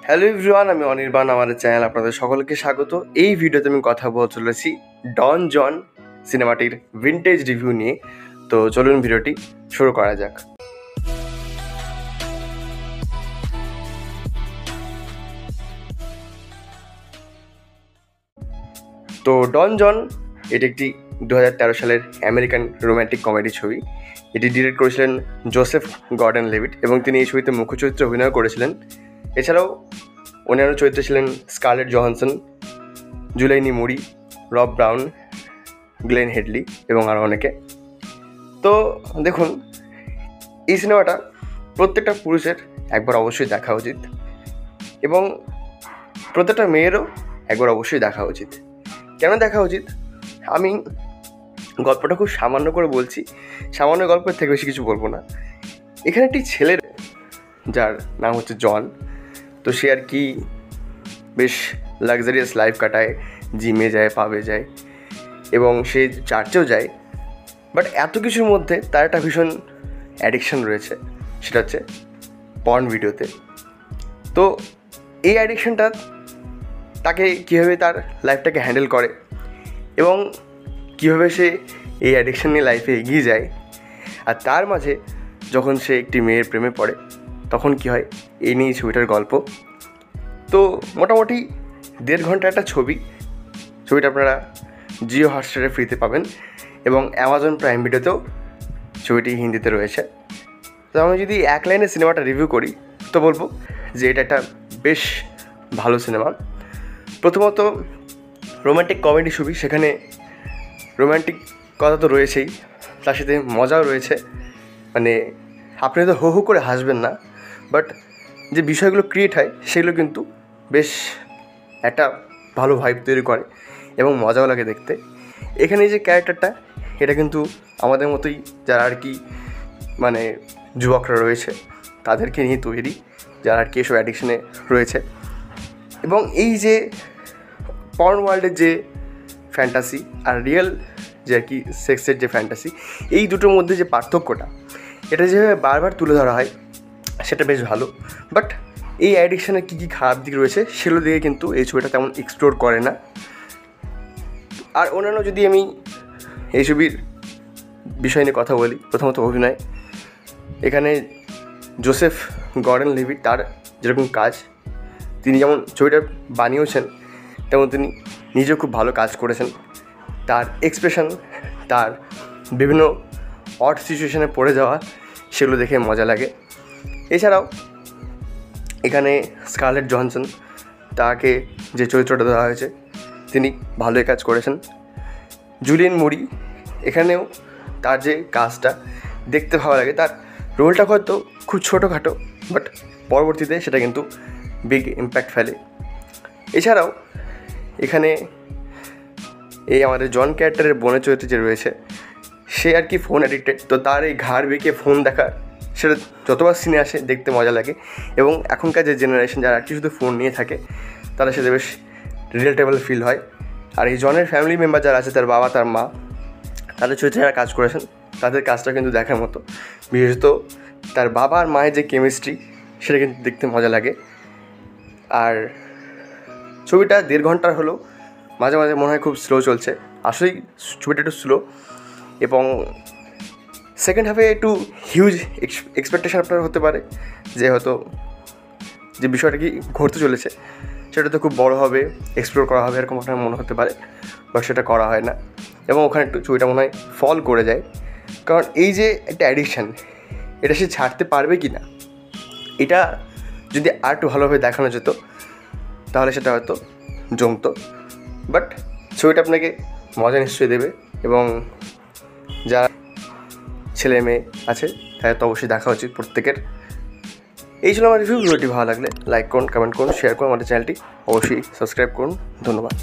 Hello everyone, আমি অনির্বাণ। আমাদের channel আপনাদের সকলকে স্বাগত। এই ভিডিওতে আমি কথা বলতে চলেছি ডন জন সিনেমাটির ভিন্টেজ রিভিউ নিয়ে। তো চলুন ভিডিওটি শুরু করা যাক। তো ডন জন এটি একটি 2013 সালের আমেরিকান রোম্যান্টিক কমেডি ছবি। এটি ডিরেক্ট করেছিলেন জোসেফ গর্ডন লেভিট এবং তিনি এই ছবিতে মুখ্য চরিত্রে অভিনয় করেছিলেন। এছাড়াও অন্যান্য চরিত্রে ছিলেন স্কারলেট জোহানসন, জুলাইনি মুরি, রব ব্রাউন, গ্লেন হেডলি এবং আরও অনেকে। তো দেখুন, এই সিনেমাটা প্রত্যেকটা পুরুষের একবার অবশ্যই দেখা উচিত এবং প্রত্যেকটা মেয়েরও একবার অবশ্যই দেখা উচিত। কেন দেখা উচিত? আমি গল্পটা খুব সামান্য করে বলছি, সামান্য গল্পের থেকে বেশি কিছু বলবো না। এখানে একটি ছেলের, যার নাম হচ্ছে জন, তো সে আর কি বেশ লাক্সারিয়াস লাইফ কাটায়, জিমে যায়, পাবে যায় এবং সে চার্চেও যায়। বাট এত কিছুর মধ্যে তার একটা ভীষণ অ্যাডিকশান রয়েছে, সেটা হচ্ছে পর্ন ভিডিওতে। তো এই অ্যাডিকশানটা তাকে কীভাবে তার লাইফটাকে হ্যান্ডেল করে এবং কীভাবে সে এই অ্যাডিকশান নিয়ে লাইফে এগিয়ে যায়, আর তার মাঝে যখন সে একটি মেয়ের প্রেমে পড়ে তখন কী হয়, এই নিয়ে ছবিটার গল্প। তো মোটামুটি 1.5 ঘন্টা একটা ছবিটা আপনারা জিও হটস্টারে ফ্রিতে পাবেন এবং অ্যামাজন প্রাইম ভিডিওতেও ছবিটি হিন্দিতে রয়েছে। তো আমি যদি এক লাইনে সিনেমাটা রিভিউ করি তো বলবো যে এটা একটা বেশ ভালো সিনেমা। প্রথমত রোম্যান্টিক কমেডি ছবি, সেখানে রোম্যান্টিক কথা তো রয়েছেই, তার সাথে মজাও রয়েছে। মানে আপনি তো হো হো করে হাসবেন না, বাট যে বিষয়গুলো ক্রিয়েট হয় সেগুলো কিন্তু বেশ একটা ভালো ভাইব তৈরি করে এবং মজাও লাগে দেখতে। এখানে যে ক্যারেক্টারটা, এটা কিন্তু আমাদের মতোই যারা আর কি মানে যুবকরা রয়েছে তাদেরকে নিয়ে তৈরি, যারা আর কি এসব অ্যাডিকশনে রয়েছে। এবং এই যে পর্ন ওয়ার্ল্ডের যে ফ্যান্টাসি আর রিয়েল যে আর কি সেক্সের যে ফ্যান্টাসি, এই দুটোর মধ্যে যে পার্থক্যটা, এটা যেভাবে বারবার তুলে ধরা হয় সেটা বেশ ভালো। বাট এই অ্যাডিকশানের কী কী খারাপ দিক রয়েছে সেগুলো দিকে কিন্তু এই ছবিটা তেমন এক্সপ্লোর করে না। আর অন্যান্য যদি আমি এই ছবির বিষয় নিয়ে কথা বলি, প্রথমত অভিনয়। এখানে জোসেফ গর্ডন লেভিট, তার যেরকম কাজ, তিনি যেমন ছবিটা বানিয়েছেন তেমন তিনি নিজেও খুব ভালো কাজ করেছেন। তার এক্সপ্রেশন, তার বিভিন্ন অড সিচুয়েশানে পড়ে যাওয়া, সেগুলো দেখে মজা লাগে। এছাড়াও এখানে স্কারলেট জোহানসন, তাকে যে চরিত্রটা দেওয়া হয়েছে তিনি ভালোই কাজ করেছেন। জুলিয়ান মুরি, এখানেও তার যে কাজটা দেখতে ভালো লাগে। তার রোলটা হয়তো খুব ছোটোখাটো, বাট পরবর্তীতে সেটা কিন্তু বিগ ইম্প্যাক্ট ফেলে। এছাড়াও এখানে এই আমাদের জন ক্যারেক্টারের বোনের চরিত্র যে রয়েছে, সে আর কি ফোন অ্যাডিক্টেড। তো তার এই ঘাড় বেঁকে ফোন দেখা, সেটা যতবার সিনে আসে দেখতে মজা লাগে। এবং এখনকার যে জেনারেশন যারা আর কি শুধু ফোন নিয়ে থাকে, তারা সেটা বেশ রিলেটেবল ফিল হয়। আর এই জনের ফ্যামিলি মেম্বার যারা আছে, তার বাবা, তার মা, তাদের চরিত্রে যারা কাজ করেছেন তাদের কাজটা কিন্তু দেখার মতো। বিশেষত তার বাবা আর মায়ের যে কেমিস্ট্রি, সেটা কিন্তু দেখতে মজা লাগে। আর ছবিটা 1.5 ঘন্টার হলেও মাঝে মাঝে মনে হয় খুব স্লো চলছে। আসলেই ছবিটা একটু স্লো এবং সেকেন্ড হাফে একটু হিউজ এক্সপেকটেশন আপনার হতে পারে যে হয়তো যে বিষয়টা কি ঘটতে চলেছে সেটা তো খুব বড় হবে, এক্সপ্লোর করা হবে, এরকম আপনার মনে হতে পারে। বাট সেটা করা হয় না এবং ওখানে একটু ছবিটা মনে হয় ফল করে যায়। কারণ এই যে একটা অ্যাডিকশান, এটা সে ছাড়তে পারবে কি না, এটা যদি আর একটু ভালোভাবে দেখানো যেত তাহলে সেটা হয়তো জমতো। বাট ছবিটা আপনাকে মজা নিশ্চয়ই দেবে এবং যারা ছেলে মেয়ে আছে তাদের তো অবশ্যই দেখা উচিত প্রত্যেকের। এই ছিল আমার রিভিউ। ভিডিওটি ভালো লাগলে লাইক করুন, কমেন্ট করুন, শেয়ার করুন। আমাদের চ্যানেলটি অবশ্যই সাবস্ক্রাইব করুন। ধন্যবাদ।